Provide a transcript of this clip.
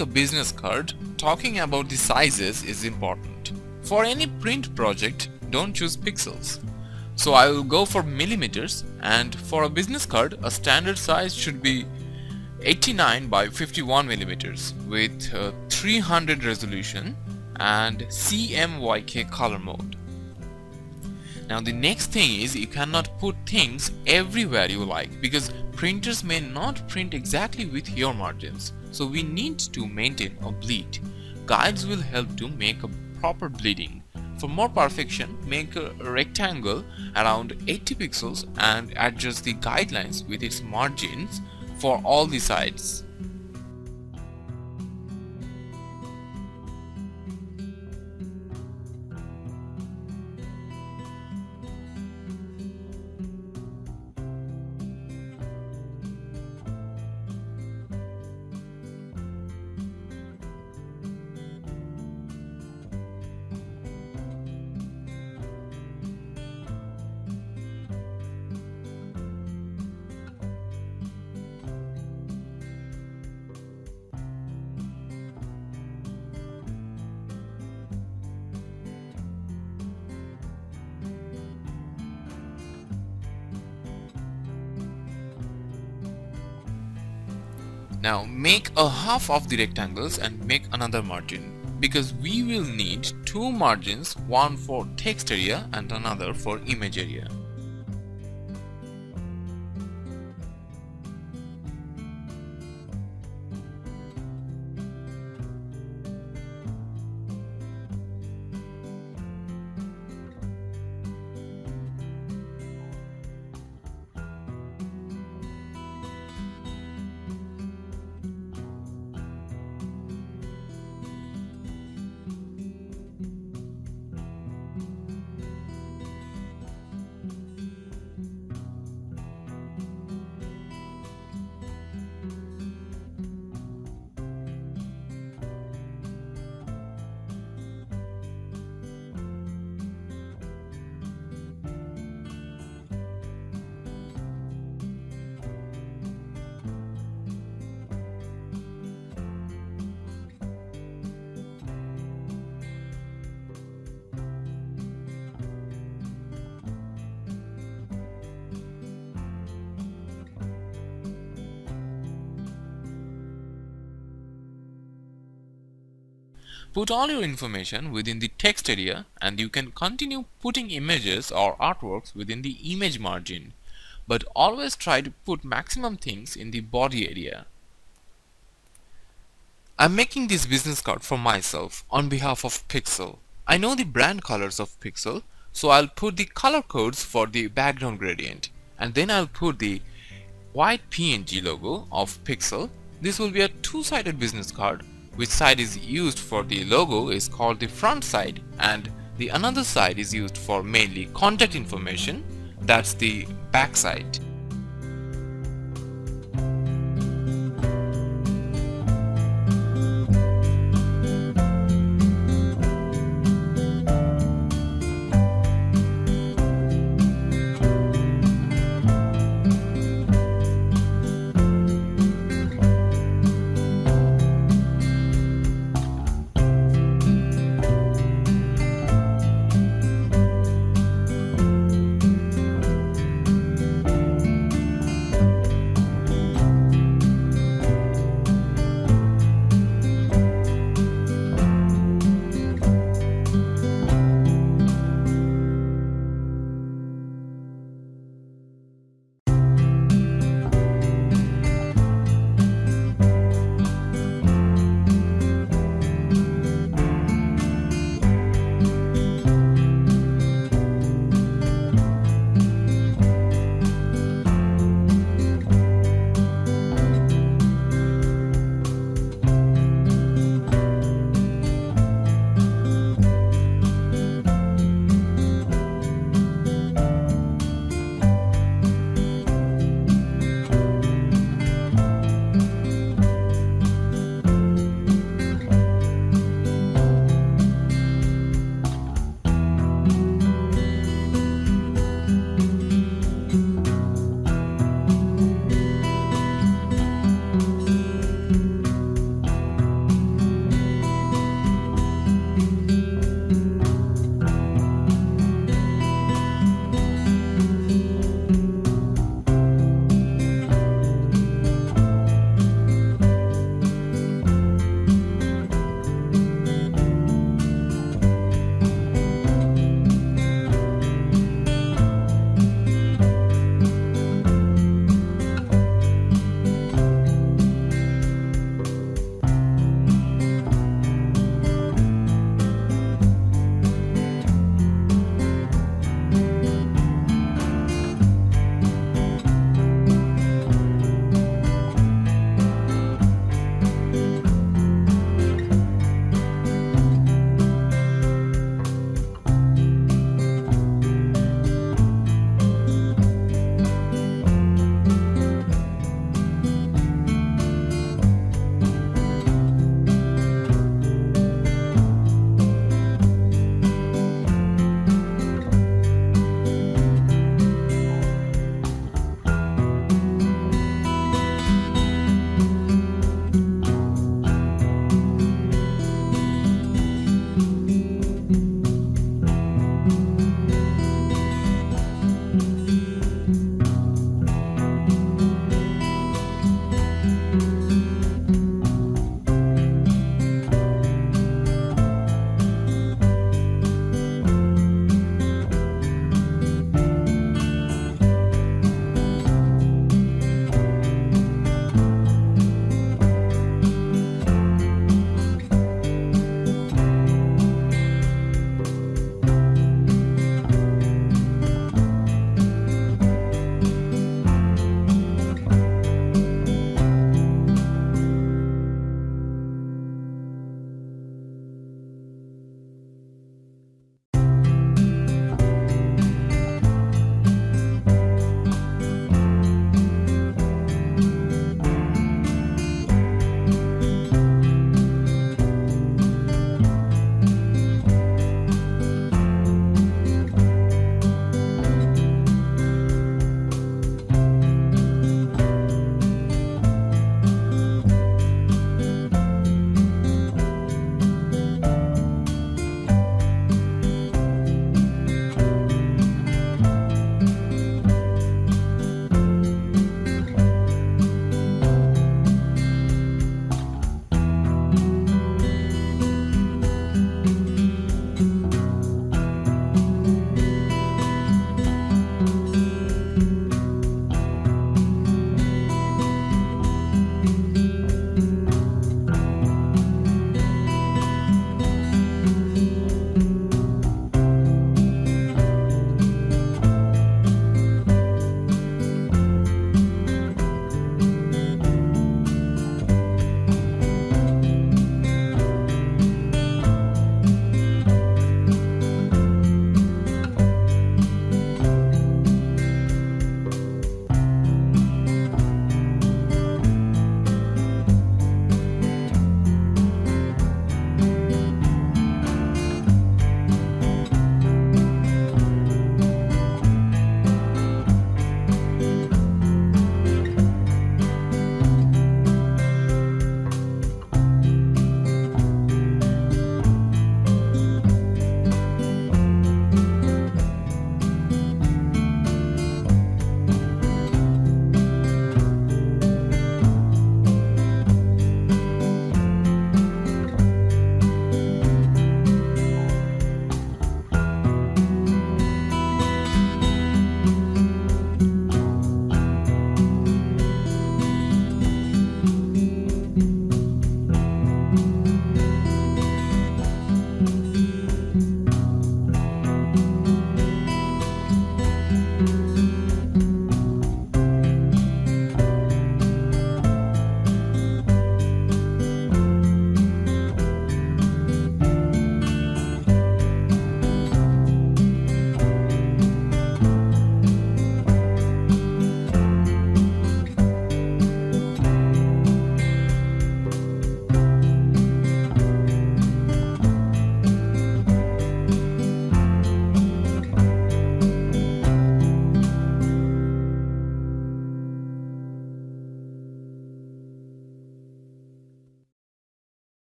make a business card, talking about the sizes is important. For any print project, don't choose pixels. So I will go for millimeters, and for a business card, a standard size should be 89 by 51 millimeters with 300 resolution and CMYK color mode. Now the next thing is you cannot put things everywhere you like, because printers may not print exactly with your margins. So we need to maintain a bleed. Guides will help to make a proper bleeding. For more perfection, make a rectangle around 80 pixels and adjust the guidelines with its margins for all the sides. Now make a half of the rectangles and make another margin, because we will need two margins, one for text area and another for image area. Put all your information within the text area, and you can continue putting images or artworks within the image margin, but always try to put maximum things in the body area. I'm making this business card for myself on behalf of Pixel. I know the brand colors of Pixel, so I'll put the color codes for the background gradient, and then I'll put the white PNG logo of Pixel. This will be a two-sided business card. Which side is used for the logo is called the front side, and the another side is used for mainly contact information, that's the back side.